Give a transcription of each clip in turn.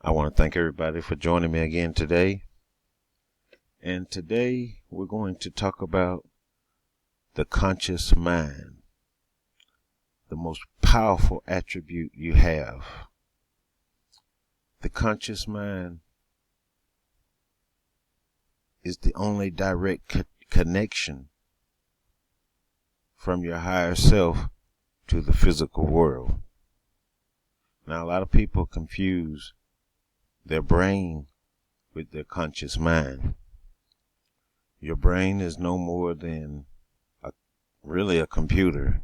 I want to thank everybody for joining me again today. And today we're going to talk about the conscious mind, the most powerful attribute you have. The conscious mind is the only direct connection from your higher self to the physical world. Now, a lot of people confuse their brain with their conscious mind. Your brain is no more than really a computer.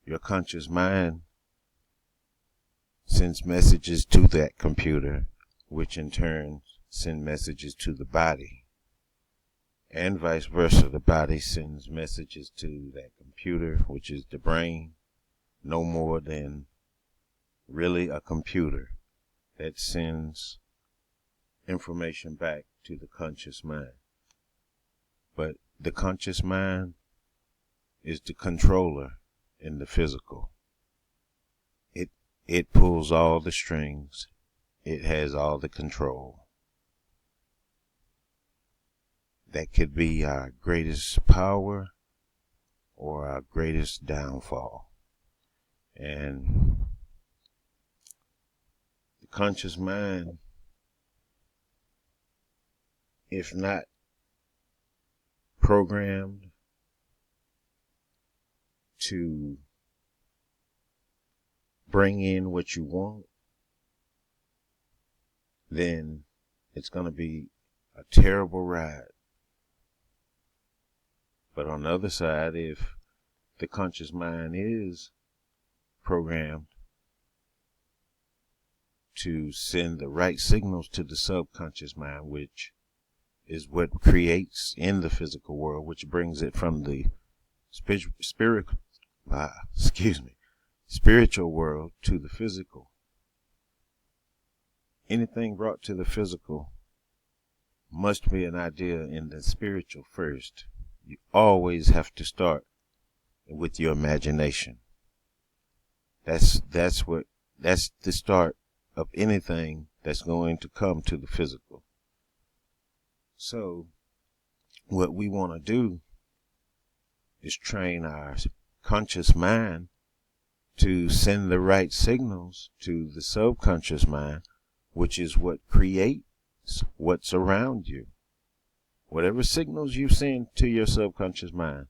Your conscious mind sends messages to that computer, which in turn send messages to the body. And vice versa, the body sends messages to that computer, which is the brain, no more than really a computer that sends information back to the conscious mind. But the conscious mind is the controller in the physical. It pulls all the strings. It has all the control. That could be our greatest power or our greatest downfall. And the conscious mind, if not programmed to bring in what you want, then it's going to be a terrible ride. But on the other side, if the conscious mind is programmed to send the right signals to the subconscious mind, which is what creates in the physical world, which brings it from the spiritual world to the physical. Anything brought to the physical must be an idea in the spiritual first. You always have to start with your imagination. That's the start of anything that's going to come to the physical. So what we want to do is train our conscious mind to send the right signals to the subconscious mind, which is what creates what's around you. Whatever signals you send to your subconscious mind,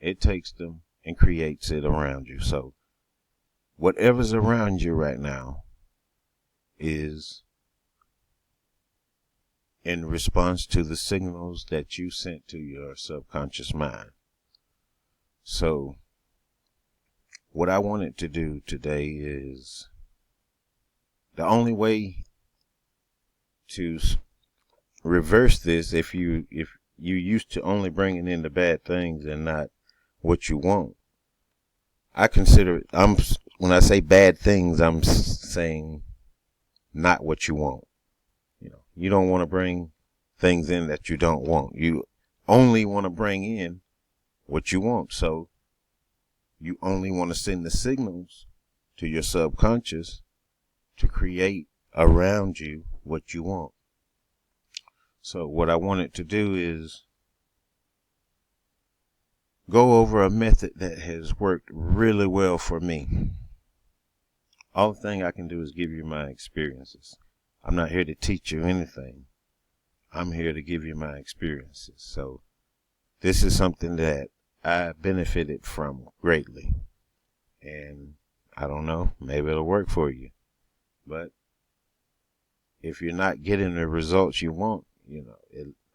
it takes them and creates it around you. So whatever's around you right now is in response to the signals that you sent to your subconscious mind. So what I wanted to do today is the only way to reverse this, if you used to only bringing in the bad things and not what you want. I consider it, when I say bad things, I'm saying not what you want. You don't want to bring things in that you don't want. You only want to bring in what you want. So you only want to send the signals to your subconscious to create around you what you want. So what I wanted to do is go over a method that has worked really well for me. All the thing I can do is give you my experiences. I'm not here to teach you anything. I'm here to give you my experiences. So this is something that I benefited from greatly. And I don't know, maybe it'll work for you. But if you're not getting the results you want,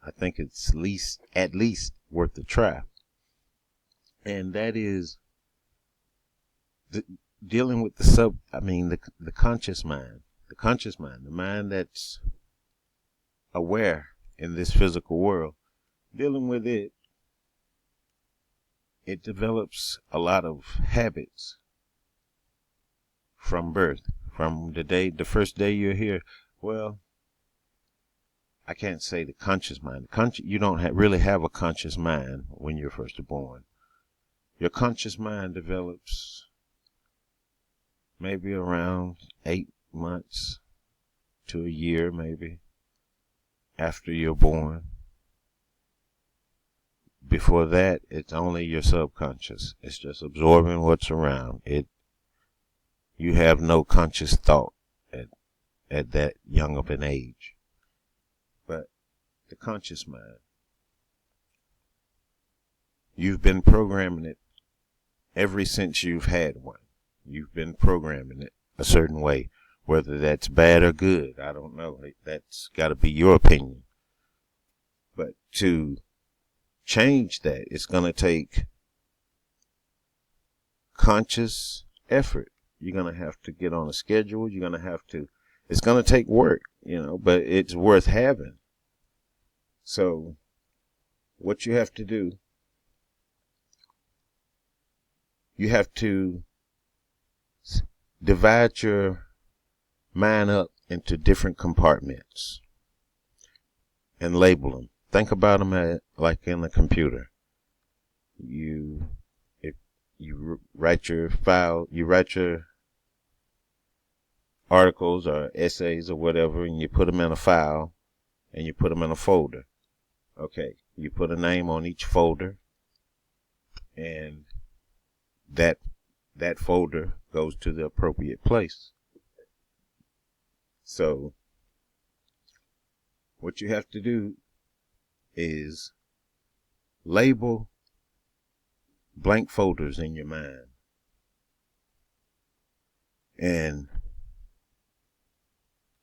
I think it's at least worth a try. And that is dealing with the conscious mind. The conscious mind, the mind that's aware in this physical world. Dealing with it, it develops a lot of habits from birth, from the first day you're here. Well, I can't say the conscious mind. You don't really have a conscious mind when you're first born. Your conscious mind develops maybe around 8 months to a year maybe after you're born. Before that, it's only your subconscious. It's just absorbing what's around it. You have no conscious thought at that young of an age. But the conscious mind, you've been programming it ever since you've had one. You've been programming it a certain way. Whether that's bad or good, I don't know. That's got to be your opinion. But to change that, it's going to take conscious effort. You're going to have to get on a schedule. You're going to have to, it's going to take work, but it's worth having. So what you have to do, you have to divide your mind up into different compartments and label them. Think about them like in a computer. If you write your file, you write your articles or essays or whatever, and you put them in a file and you put them in a folder. Okay, you put a name on each folder, and that folder goes to the appropriate place. So what you have to do is label blank folders in your mind. And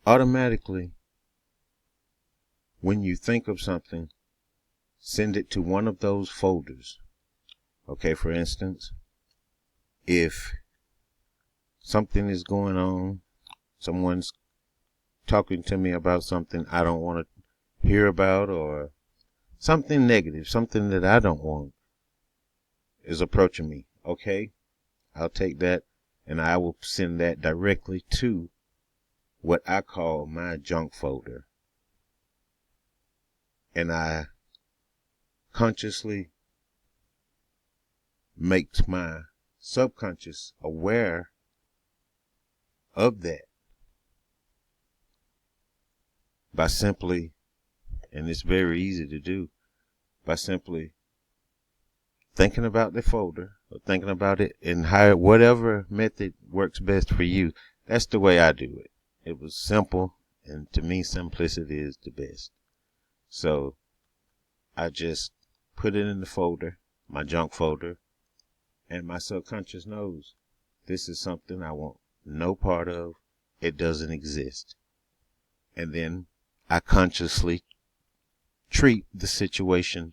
automatically, when you think of something, send it to one of those folders. Okay, for instance, if something is going on, someone's talking to me about something I don't want to hear about, or something negative, something that I don't want is approaching me. Okay, I'll take that and I will send that directly to what I call my junk folder. And I consciously make my subconscious aware of that by simply, and it's very easy to do, by simply thinking about the folder or thinking about it in whatever method works best for you. That's the way I do it. It was simple, and to me, simplicity is the best. So I just put it in the folder, my junk folder, and my subconscious knows this is something I want no part of. It doesn't exist. And then I consciously treat the situation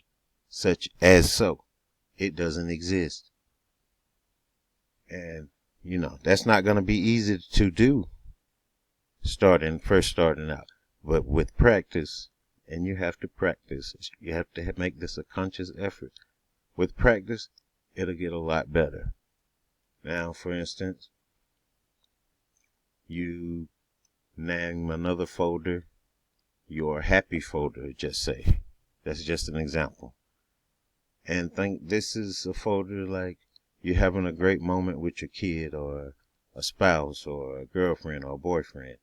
such as so. It doesn't exist. And, that's not going to be easy to do first starting out. But with practice, and you have to practice, you have to make this a conscious effort. With practice, it'll get a lot better. Now, for instance, you name another folder, your happy folder, just say. That's just an example. And think this is a folder like you're having a great moment with your kid or a spouse or a girlfriend or a boyfriend.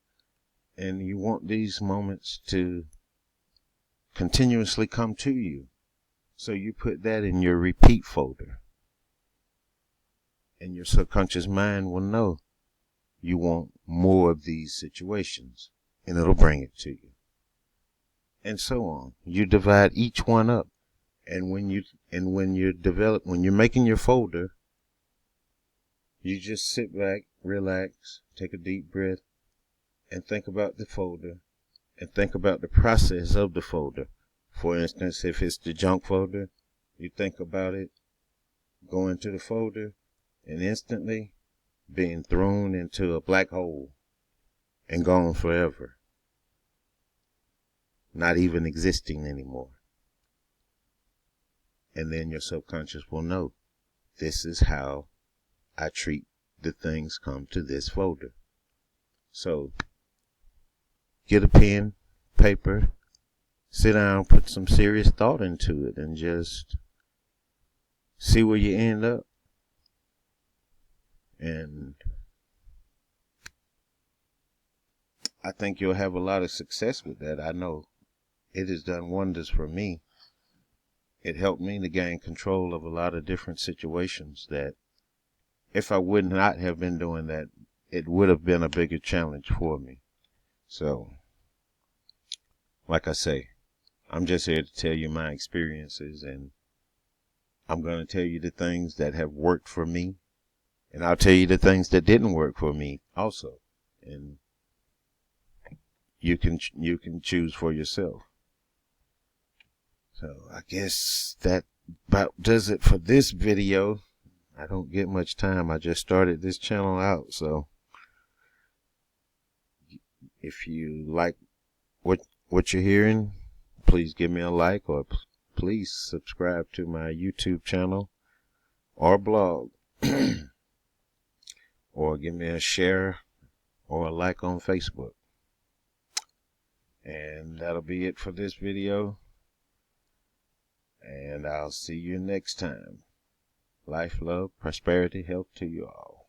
And you want these moments to continuously come to you. So you put that in your repeat folder. And your subconscious mind will know you want more of these situations. And it'll bring it to you. And so on. You divide each one up. And when you're making your folder, you just sit back, relax, take a deep breath, and think about the folder, and think about the process of the folder. For instance, if it's the junk folder, you think about it going to the folder and instantly being thrown into a black hole and gone forever, not even existing anymore. And then your subconscious will know this is how I treat the things come to this folder. So get a pen, paper, sit down, put some serious thought into it, and just see where you end up. And I think you'll have a lot of success with that. I know it has done wonders for me. It helped me to gain control of a lot of different situations that if I would not have been doing that, it would have been a bigger challenge for me. So, like I say, I'm just here to tell you my experiences, and I'm going to tell you the things that have worked for me, and I'll tell you the things that didn't work for me also. And you can choose for yourself. So I guess that about does it for this video. I don't get much time. I just started this channel out, so if you like what you're hearing, please give me a like, or please subscribe to my YouTube channel or blog, or give me a share or a like on Facebook. And that'll be it for this video. And I'll see you next time. Life, love, prosperity, health to you all.